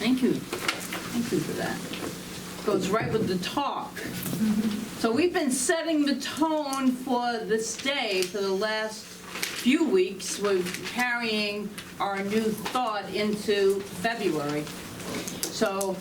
Thank you. Thank you for that. Goes right with the talk. So we've been setting the tone for this day for the last few weeks. We're carrying our new thought into February. So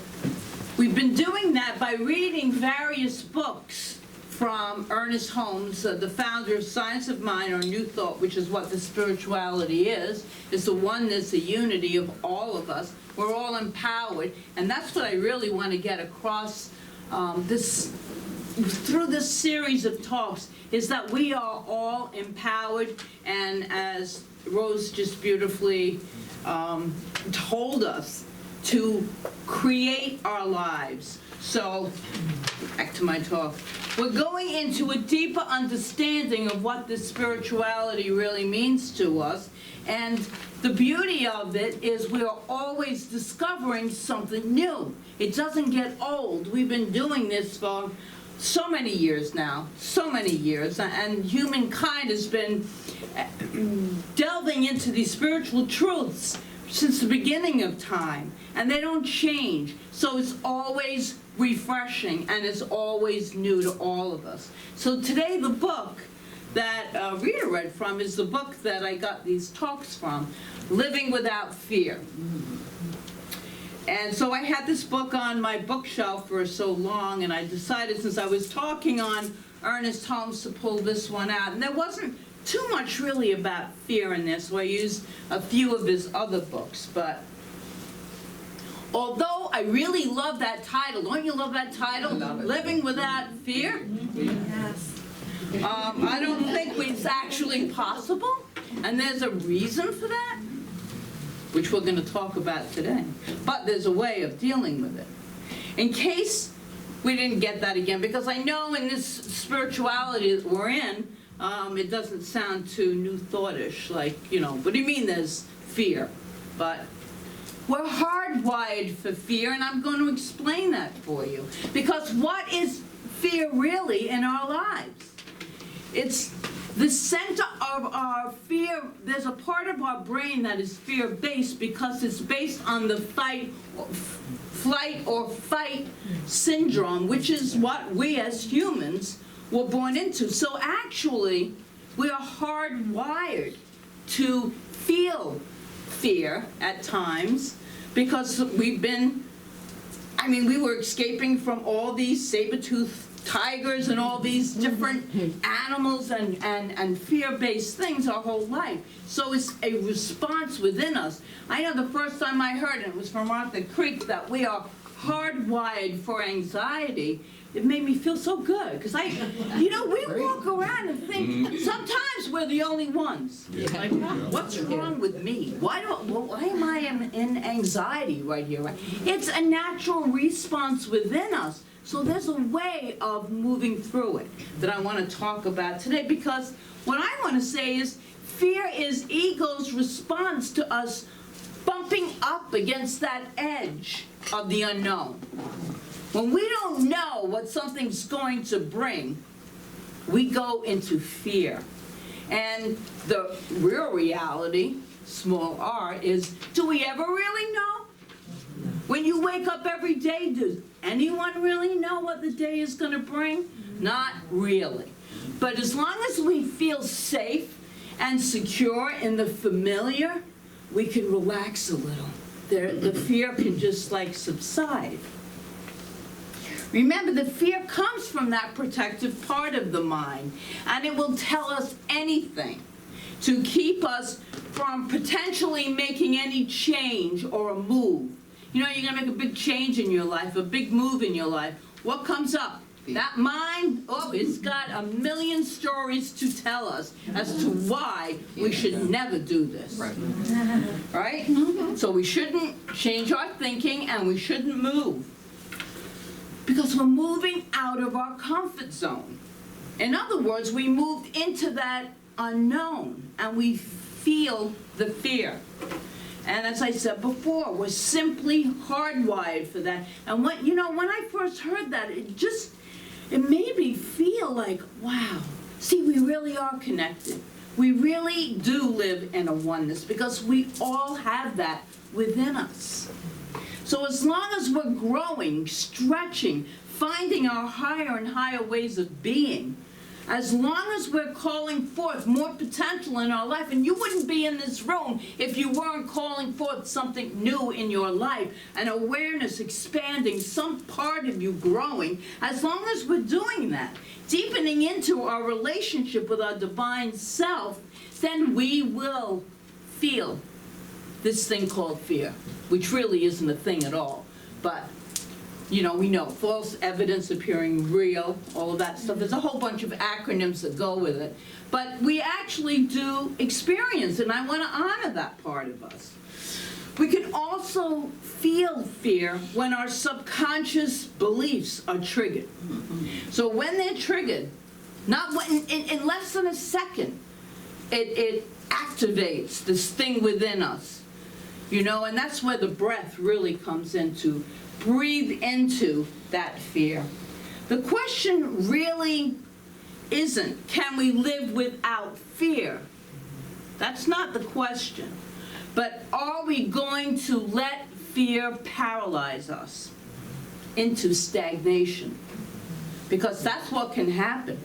we've been doing that by reading various books from Ernest Holmes, the founder of Science of Mind, or New Thought, which is what the spirituality is the oneness, the unity of all of us. We're all empowered, and that's what I really want to get across through this series of talks, is that we are all empowered, and as Rose just beautifully told us, to create our lives. So, back to my talk. We're going into a deeper understanding of what this spirituality really means to us, and the beauty of it is we're always discovering something new. It doesn't get old. We've been doing this for so many years now, so many years, and humankind has been delving into these spiritual truths since the beginning of time, and they don't change. So it's always refreshing, and it's always new to all of us. So today the book that Rita read from is the book that I got these talks from, Living Without Fear. And so I had this book on my bookshelf for so long, and I decided, since I was talking on Ernest Holmes, to pull this one out. And there wasn't too much really about fear in this, so I used a few of his other books. But although I really love that title, don't you love that title? Living Without Fear? Yes. I don't think it's actually possible, and there's a reason for that, which we're going to talk about today. But there's a way of dealing with it. In case we didn't get that again, because I know in this spirituality that we're in, it doesn't sound too New Thought-ish, like, what do you mean there's fear? But we're hardwired for fear, and I'm going to explain that for you. Because what is fear really in our lives? It's the center of our fear. There's a part of our brain that is fear-based because it's based on the flight or fight syndrome, which is what we as humans were born into. So actually, we are hardwired to feel fear at times because we were escaping from all these saber-toothed tigers and all these different animals and fear-based things our whole life. So it's a response within us. I know the first time I heard it was from Arthur Creek, that we are hardwired for anxiety. It made me feel so good, because we walk around and think sometimes we're the only ones. Yeah. Like, what's wrong with me? Why am I in anxiety right here? It's a natural response within us. So there's a way of moving through it that I want to talk about today, because what I want to say is fear is ego's response to us bumping up against that edge of the unknown. When we don't know what something's going to bring, we go into fear. And the real reality, small r, is, do we ever really know? When you wake up every day, does anyone really know what the day is going to bring? Not really. But as long as we feel safe and secure in the familiar, we can relax a little. The fear can just subside. Remember, the fear comes from that protective part of the mind, and it will tell us anything to keep us from potentially making any change or a move. You're going to make a big change in your life, a big move in your life. What comes up? That mind, it's got a million stories to tell us as to why we should never do this. Right? So we shouldn't change our thinking, and we shouldn't move, because we're moving out of our comfort zone. In other words, we moved into that unknown, and we feel the fear. And as I said before, we're simply hardwired for that. And when I first heard that, it made me feel like, wow, see, we really are connected. We really do live in a oneness, because we all have that within us. So So as long as we're growing, stretching, finding our higher and higher ways of being, as long as we're calling forth more potential in our life, and you wouldn't be in this room if you weren't calling forth something new in your life, an awareness expanding, some part of you growing, as long as we're doing that, deepening into our relationship with our divine self, then we will feel this thing called fear, which really isn't a thing at all. But you know, we know false evidence appearing real, all of that stuff. There's a whole bunch of acronyms that go with it. But we actually do experience, and I want to honor that part of us. We can also feel fear when our subconscious beliefs are triggered. So when they're triggered, not when, in less than a second, it activates this thing within us. You know, and that's where the breath really comes into. Breathe into that fear. The question really isn't, can we live without fear? That's not the question. But are we going to let fear paralyze us into stagnation? Because that's what can happen.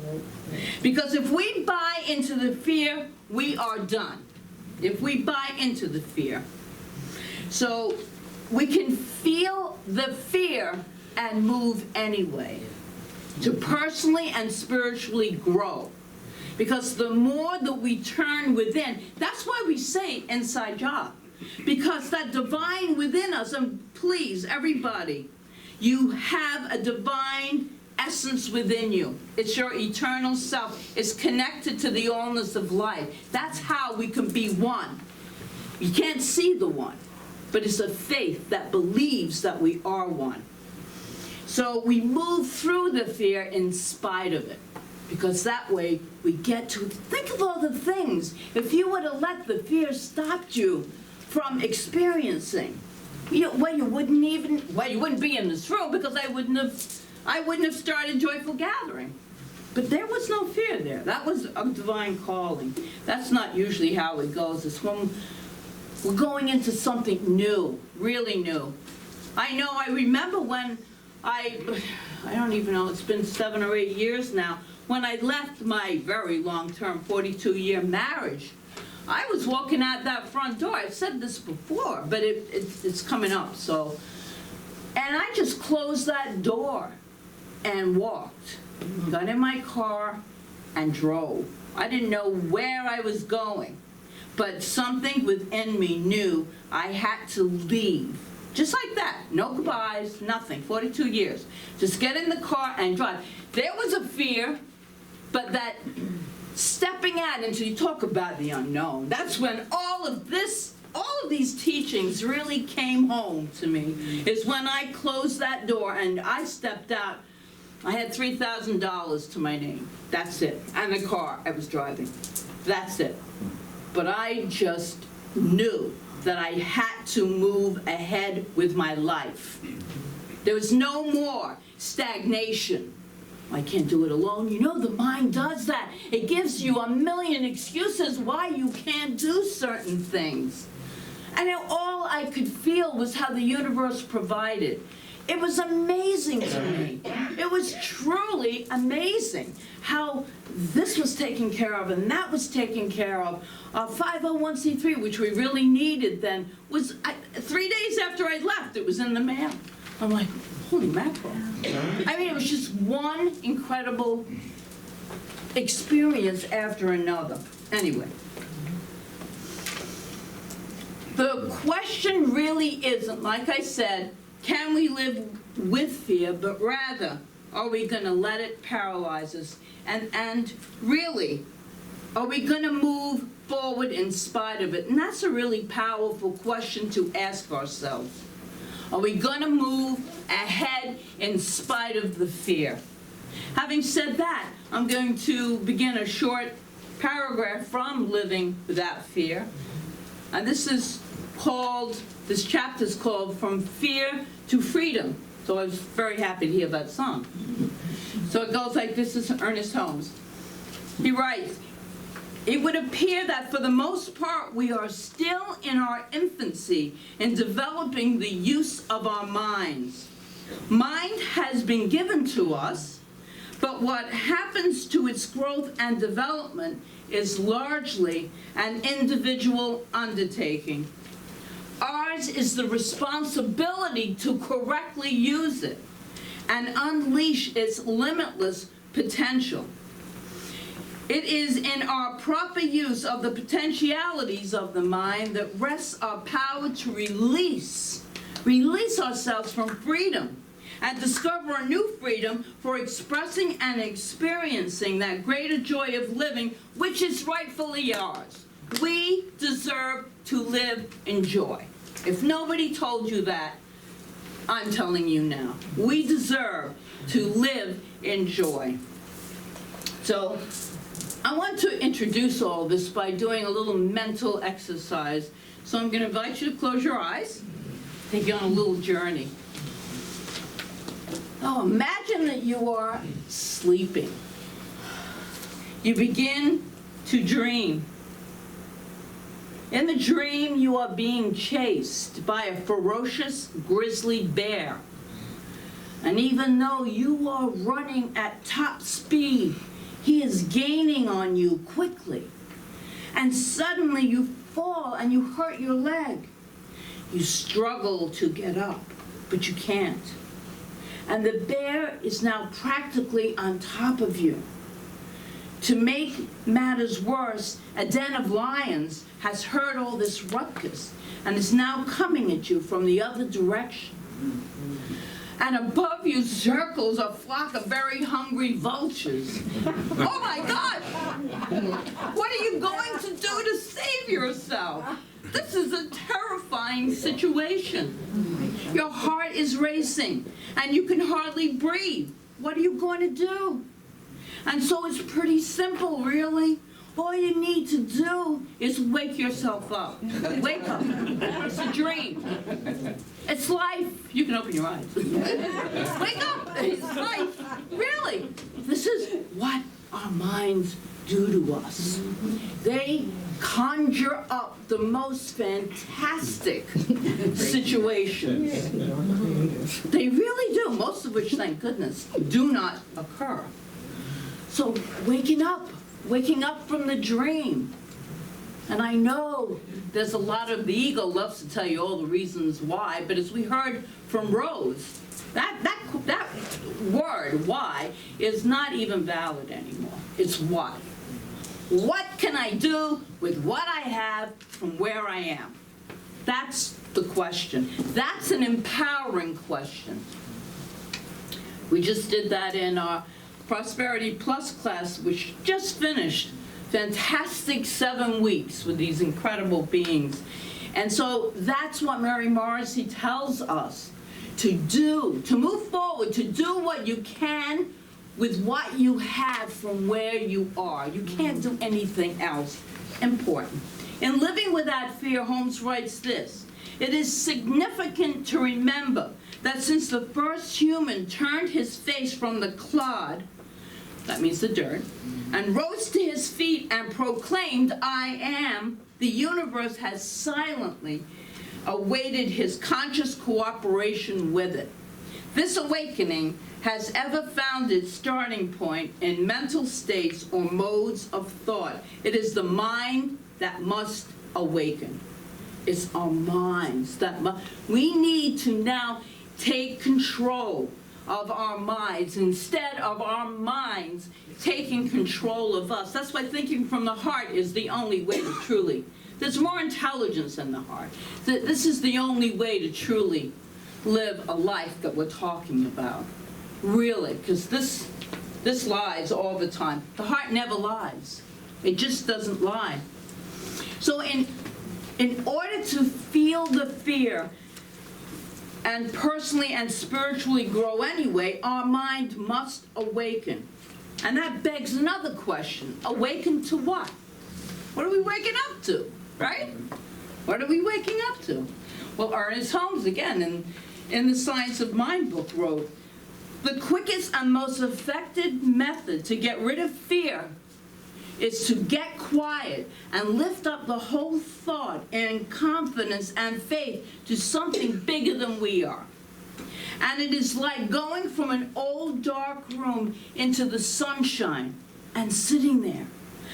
Because if we buy into the fear, we are done. If we buy into the fear. So we can feel the fear and move anyway, to personally and spiritually grow. Because the more that we turn within, that's why we say inside job. Because that divine within us, and please, everybody, you have a divine essence within you. It's your eternal self. It's connected to the allness of life. That's how we can be one. You can't see the one. But it's a faith that believes that we are one. So we move through the fear in spite of it. Because that way we get to, think of all the things. If you would have let the fear stop you from experiencing, you wouldn't be in this room, because I wouldn't have started Joyful Gathering. But there was no fear there. That was a divine calling. That's not usually how it goes. It's when we're going into something new, really new. I remember when I don't even know, it's been 7 or 8 years now, when I left my very long-term 42-year marriage. I was walking out that front door. I've said this before, but it's coming up, so. And I just closed that door and walked, got in my car and drove. I didn't know where I was going. But something within me knew I had to leave. Just like that. No goodbyes, nothing. 42 years. Just get in the car and drive. There was a fear, but that stepping out into, you talk about the unknown. That's when all of these teachings really came home to me, is when I closed that door and I stepped out. I had $3,000 to my name. That's it. And the car I was driving. That's it. But I just knew that I had to move ahead with my life. There was no more stagnation. I can't do it alone. You know, the mind does that. It gives you a million excuses why you can't do certain things. And all I could feel was how the universe provided. It was amazing to me. It was truly amazing how this was taken care of and that was taken care of. 501c3, which we really needed then, was 3 days after I left, it was in the mail. I'm like, holy mackerel. I mean, it was just one incredible experience after another. Anyway. The question really isn't, like I said, can we live with fear, but rather, are we going to let it paralyze us? And really, are we going to move forward in spite of it? And that's a really powerful question to ask ourselves. Are we going to move ahead in spite of the fear? Having said that, I'm going to begin a short paragraph from Living Without Fear. And this chapter is called From Fear to Freedom. So I was very happy to hear that song. So it goes like this. This is Ernest Holmes. He writes, it would appear that for the most part we are still in our infancy in developing the use of our minds. Mind has been given to us, but what happens to its growth and development is largely an individual undertaking. Ours is the responsibility to correctly use it and unleash its limitless potential. It is in our proper use of the potentialities of the mind that rests our power to release ourselves from freedom and discover a new freedom for expressing and experiencing that greater joy of living which is rightfully ours. We deserve to live in joy. If nobody told you that, I'm telling you now. We deserve to live in joy. So I want to introduce all this by doing a little mental exercise. So I'm going to invite you to close your eyes, take you on a little journey. Oh, imagine that you are sleeping. You begin to dream. In the dream, you are being chased by a ferocious grizzly bear. And even though you are running at top speed, he is gaining on you quickly. And suddenly you fall and you hurt your leg. You struggle to get up, but you can't. And the bear is now practically on top of you. To make matters worse, a den of lions has heard all this ruckus and is now coming at you from the other direction. And above you circles a flock of very hungry vultures. Oh my God! What are you going to do to save yourself? This is a terrifying situation. Your heart is racing and you can hardly breathe. What are you going to do? And so it's pretty simple, really. All you need to do is wake yourself up. Wake up. It's a dream. It's life. You can open your eyes. Wake up. It's life. Really. This is what our minds do to us. They conjure up the most fantastic situations. They really do, most of which, thank goodness, do not occur. So waking up from the dream. And I know there's a lot of, the ego loves to tell you all the reasons why, but as we heard from Rose, that word, why, is not even valid anymore. It's what. What can I do with what I have from where I am? That's the question. That's an empowering question. We just did that in our Prosperity Plus class, which just finished. Fantastic 7 weeks with these incredible beings. And so that's what Mary Morrissey tells us to do, to move forward, to do what you can with what you have from where you are. You can't do anything else. Important. In Living Without Fear, Holmes writes this: it is significant to remember that since the first human turned his face from the clod, that means the dirt, and rose to his feet and proclaimed, "I am," the universe has silently awaited his conscious cooperation with it. This awakening has ever found its starting point in mental states or modes of thought. It is the mind that must awaken. It's our minds that we need to now take control of our minds instead of our minds taking control of us. That's why thinking from the heart is the only way to truly. There's more intelligence in the heart. This is the only way to truly live a life that we're talking about. Really, because this lies all the time. The heart never lies. It just doesn't lie. So in order to feel the fear and personally and spiritually grow anyway, our mind must awaken. And that begs another question. Awaken to what? What are we waking up to, right? What are we waking up to? Well, Ernest Holmes, again, in the Science of Mind book, wrote, "The quickest and most effective method to get rid of fear is to get quiet and lift up the whole thought and confidence and faith to something bigger than we are. And it is like going from an old dark room into the sunshine and sitting there,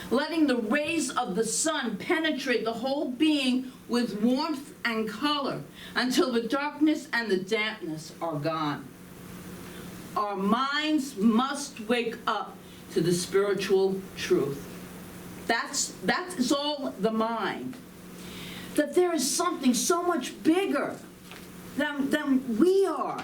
letting the rays of the sun penetrate the whole being with warmth and color until the darkness and the dampness are gone. Our minds must wake up to the spiritual truth. That is all the mind. That there is something so much bigger than we are.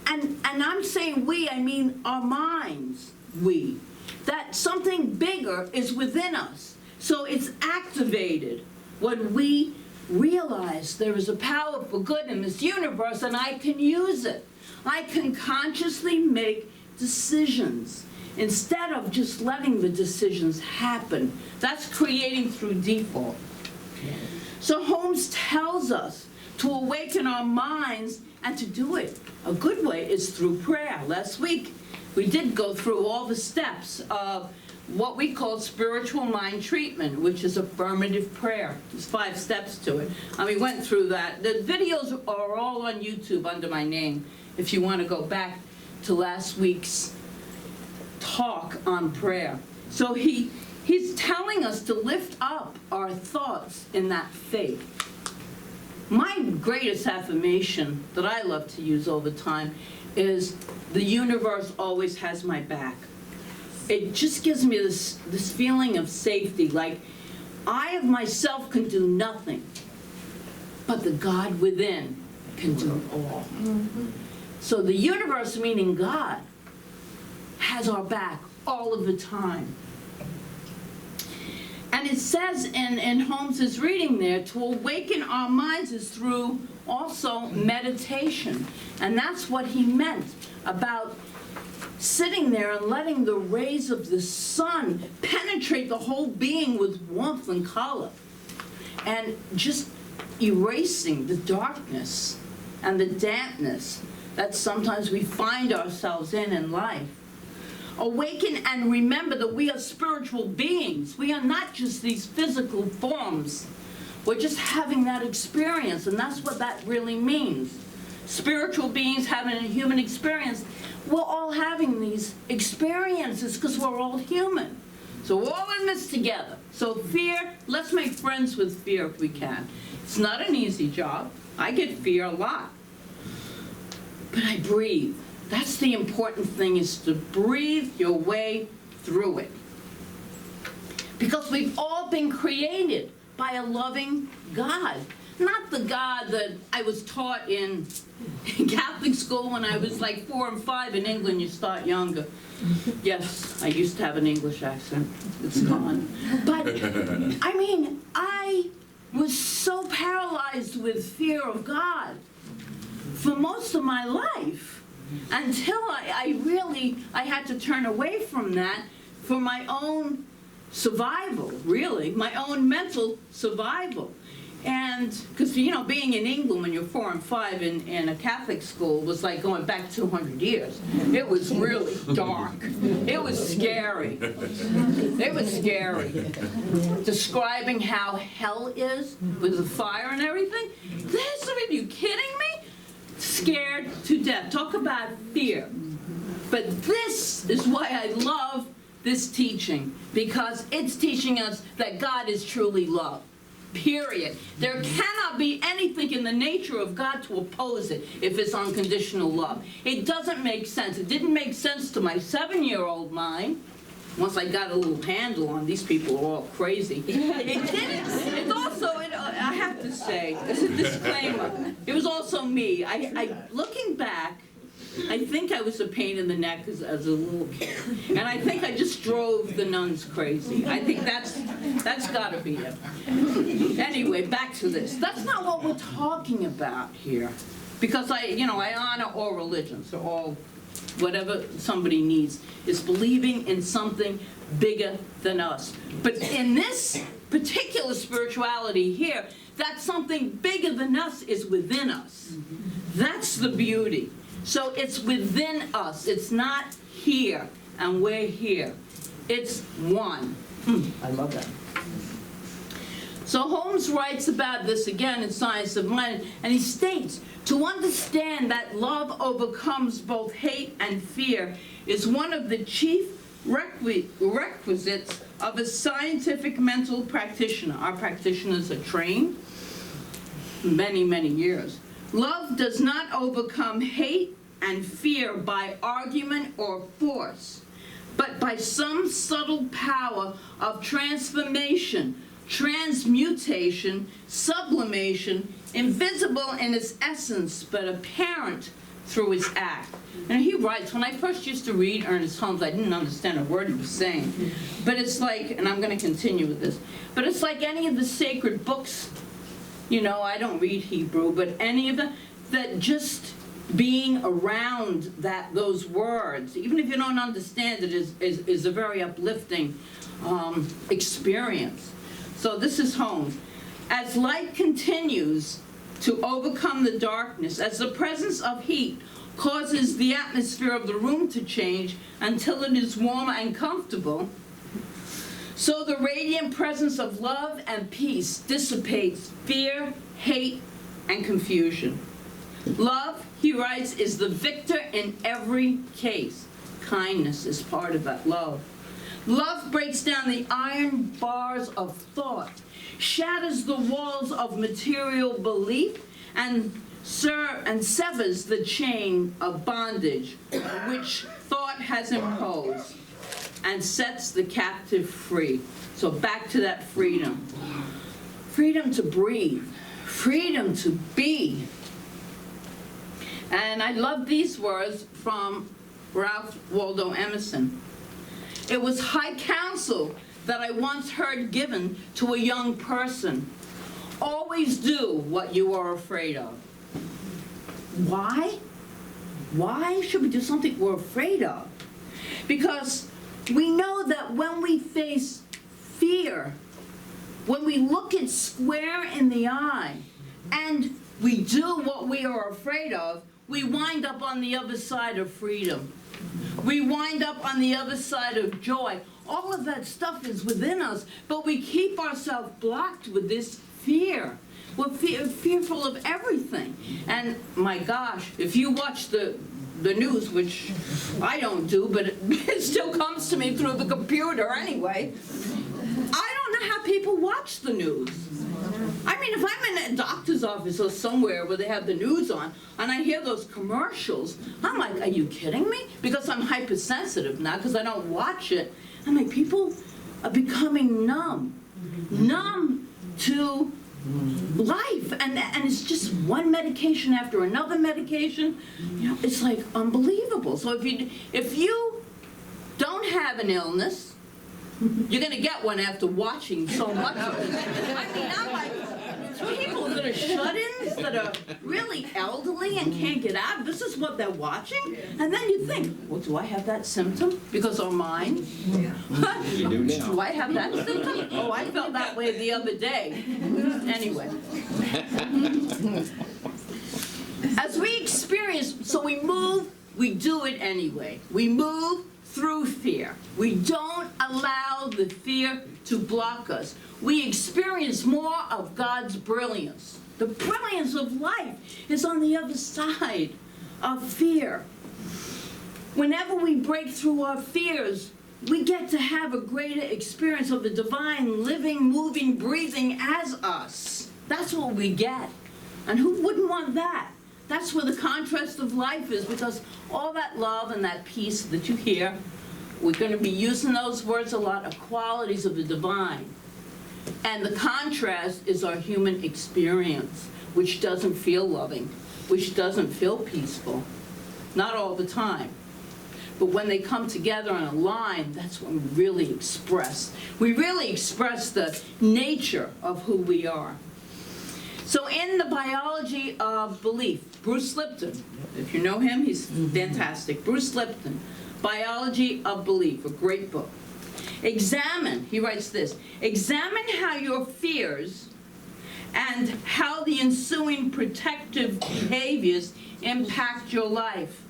And I'm saying we, I mean our minds, we. That something bigger is within us. So it's activated when we realize there is a power for good in this universe and I can use it. I can consciously make decisions instead of just letting the decisions happen. That's creating through default. So Holmes tells us to awaken our minds, and to do it a good way is through prayer. Last week we did go through all the steps of what we call spiritual mind treatment, which is affirmative prayer. There's 5 steps to it. And we went through that. The videos are all on YouTube under my name if you want to go back to last week's talk on prayer. So he's telling us to lift up our thoughts in that faith. My greatest affirmation that I love to use all the time is the universe always has my back. It just gives me this feeling of safety, like I of myself can do nothing, but the God within can do all. So the universe, meaning God, has our back all of the time. And it says in Holmes's reading there, to awaken our minds is through also meditation. And that's what he meant about sitting there and letting the rays of the sun penetrate the whole being with warmth and color. And just erasing the darkness and the dampness that sometimes we find ourselves in life. Awaken and remember that we are spiritual beings. We are not just these physical forms. We're just having that experience, and that's what that really means. Spiritual beings having a human experience. We're all having these experiences because we're all human. So we're all in this together. So fear, let's make friends with fear if we can. It's not an easy job. I get fear a lot. But I breathe. That's the important thing, is to breathe your way through it. Because we've all been created by a loving God. Not the God that I was taught in Catholic school when I was like 4 and 5. In England, you start younger. Yes, I used to have an English accent. It's gone. But, I mean, I was so paralyzed with fear of God for most of my life. Until I had to turn away from that for my own survival, really, my own mental survival. And because, you know, being in England when you're 4 and 5 in a Catholic school was like going back 200 years. It was really dark. It was scary. It was scary. Describing how hell is with the fire and everything. Are you kidding me? Scared to death. Talk about fear. But this is why I love this teaching, because it's teaching us that God is truly love. Period. There cannot be anything in the nature of God to oppose it if it's unconditional love. It doesn't make sense. It didn't make sense to my 7-year-old mind. Once I got a little handle on these people are all crazy. It didn't. It's also, I have to say, as a disclaimer, it was also me. Looking back, I think I was a pain in the neck as a little kid. And I think I just drove the nuns crazy. I think that's got to be it. Anyway, back to this. That's not what we're talking about here. Because I honor all religions, or all whatever somebody needs, is believing in something bigger than us. But in this particular spirituality here, that something bigger than us is within us. That's the beauty. So it's within us. It's not here and we're here. It's one. I love that. So Holmes writes about this again in Science of Mind, and he states, to understand that love overcomes both hate and fear is one of the chief requisites of a scientific mental practitioner. Our practitioners are trained many, many years. Love does not overcome hate and fear by argument or force, but by some subtle power of transformation, transmutation, sublimation, invisible in its essence, but apparent through its act. And he writes, when I first used to read Ernest Holmes, I didn't understand a word he was saying. But it's like, and I'm going to continue with this, but it's like any of the sacred books, you know, I don't read Hebrew, but any of them, that just being around those words, even if you don't understand it, is a very uplifting experience. So this is Holmes. As light continues to overcome the darkness, as the presence of heat causes the atmosphere of the room to change until it is warm and comfortable, so the radiant presence of love and peace dissipates fear, hate, and confusion. Love, he writes, is the victor in every case. Kindness is part of that love. Love breaks down the iron bars of thought, shatters the walls of material belief, and severs the chain of bondage which thought has imposed, and sets the captive free. So back to that freedom. Freedom to breathe. Freedom to be. And I love these words from Ralph Waldo Emerson. It was high counsel that I once heard given to a young person. Always do what you are afraid of. Why? Why should we do something we're afraid of? Because we know that when we face fear, when we look it square in the eye, and we do what we are afraid of, we wind up on the other side of freedom. We wind up on the other side of joy. All of that stuff is within us, but we keep ourselves blocked with this fear. We're fearful of everything. And my gosh, if you watch the news, which I don't do, but it still comes to me through the computer anyway, I don't know how people watch the news. I mean, if I'm in a doctor's office or somewhere where they have the news on, and I hear those commercials, I'm like, are you kidding me? Because I'm hypersensitive now, because I don't watch it. I'm like, people are becoming numb to life, and it's just one medication after another medication. You know, it's like unbelievable. So if you don't have an illness, you're going to get one after watching so much of it. I mean, I'm like, people that are shut-ins, that are really elderly and can't get out, this is what they're watching? And then you think, well, do I have that symptom? Because of mine? You do now. Do I have that symptom? Oh, I felt that way the other day. Anyway. As we experience, so we move, we do it anyway. We move through fear. We don't allow the fear to block us. We experience more of God's brilliance. The brilliance of life is on the other side of fear. Whenever we break through our fears, we get to have a greater experience of the divine living, moving, breathing as us. That's what we get. And who wouldn't want that? That's where the contrast of life is, because all that love and that peace that you hear, we're going to be using those words a lot, of qualities of the divine. And the contrast is our human experience, which doesn't feel loving, which doesn't feel peaceful. Not all the time. But when they come together and align, that's when we really express the nature of who we are. So in the biology of belief, Bruce Lipton, if you know him, he's fantastic. Bruce Lipton, Biology of Belief, a great book. He writes this, examine how your fears and how the ensuing protective behaviors impact your life.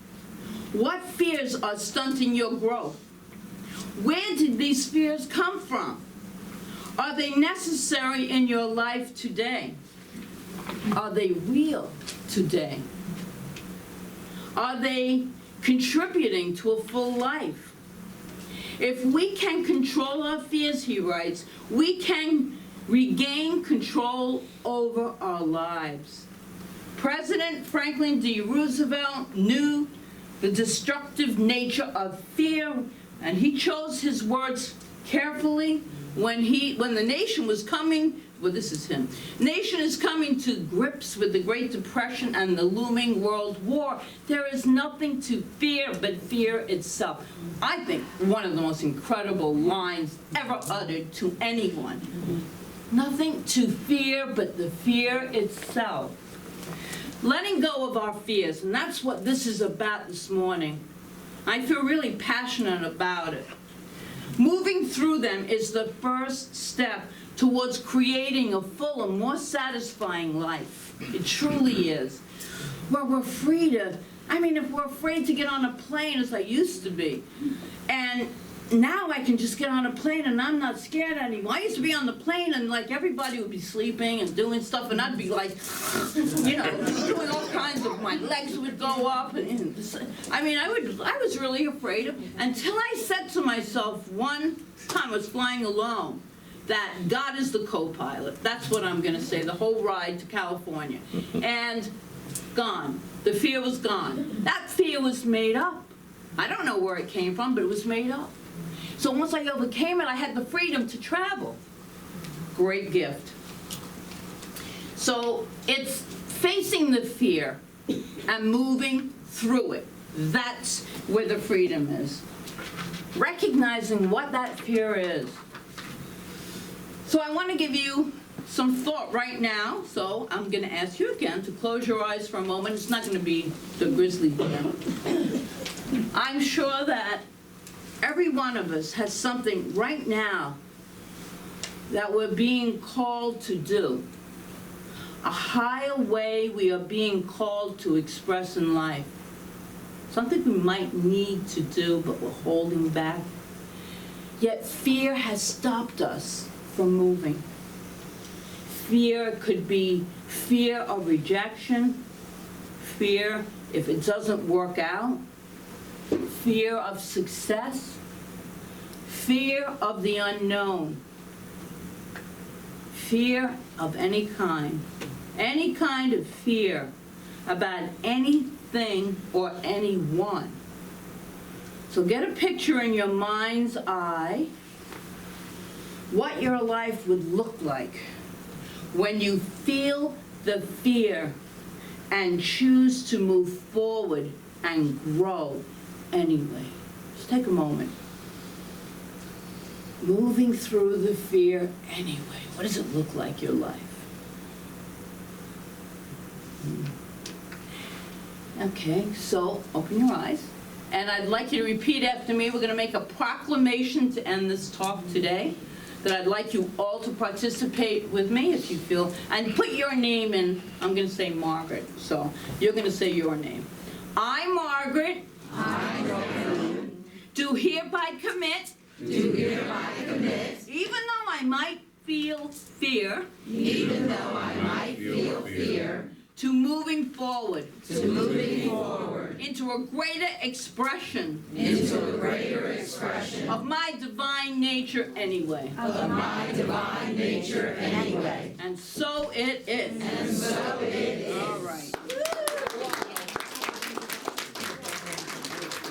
What fears are stunting your growth? Where did these fears come from? Are they necessary in your life today? Are they real today? Are they contributing to a full life? If we can control our fears, he writes, we can regain control over our lives. President Franklin D. Roosevelt knew the destructive nature of fear, and he chose his words carefully when the nation was coming, well, this is him. Nation is coming to grips with the Great Depression and the looming World War. There is nothing to fear but fear itself. I think one of the most incredible lines ever uttered to anyone. Nothing to fear but the fear itself. Letting go of our fears, and that's what this is about this morning. I feel really passionate about it. Moving through them is the first step towards creating a fuller, more satisfying life. It truly is. Where we're free to, if we're afraid to get on a plane as I used to be, and now I can just get on a plane and I'm not scared anymore. I used to be on the plane and everybody would be sleeping and doing stuff and I'd be doing all kinds of, my legs would go up and I was really afraid of, until I said to myself one time, I was flying alone, that God is the co-pilot. That's what I'm going to say, the whole ride to California. And gone. The fear was gone. That fear was made up. I don't know where it came from, but it was made up. So once I overcame it, I had the freedom to travel. Great gift. So it's facing the fear and moving through it. That's where the freedom is. Recognizing what that fear is. So I want to give you some thought right now. So I'm going to ask you again to close your eyes for a moment. It's not going to be the grizzly bear. I'm sure that every one of us has something right now that we're being called to do. A higher way we are being called to express in life. Something we might need to do, but we're holding back. Yet fear has stopped us from moving. Fear could be fear of rejection, fear if it doesn't work out, fear of success, fear of the unknown, fear of any kind of fear about anything or anyone. So get a picture in your mind's eye what your life would look like when you feel the fear and choose to move forward and grow anyway. Just take a moment. Moving through the fear anyway. What does it look like, your life? Okay, so open your eyes. And I'd like you to repeat after me. We're going to make a proclamation to end this talk today. That I'd like you all to participate with me if you feel, and put your name in. I'm going to say Margaret, so you're going to say your name. I, Margaret, do hereby commit, even though I might feel fear, to moving forward, into a greater expression, of my divine nature anyway. And so it is. All right.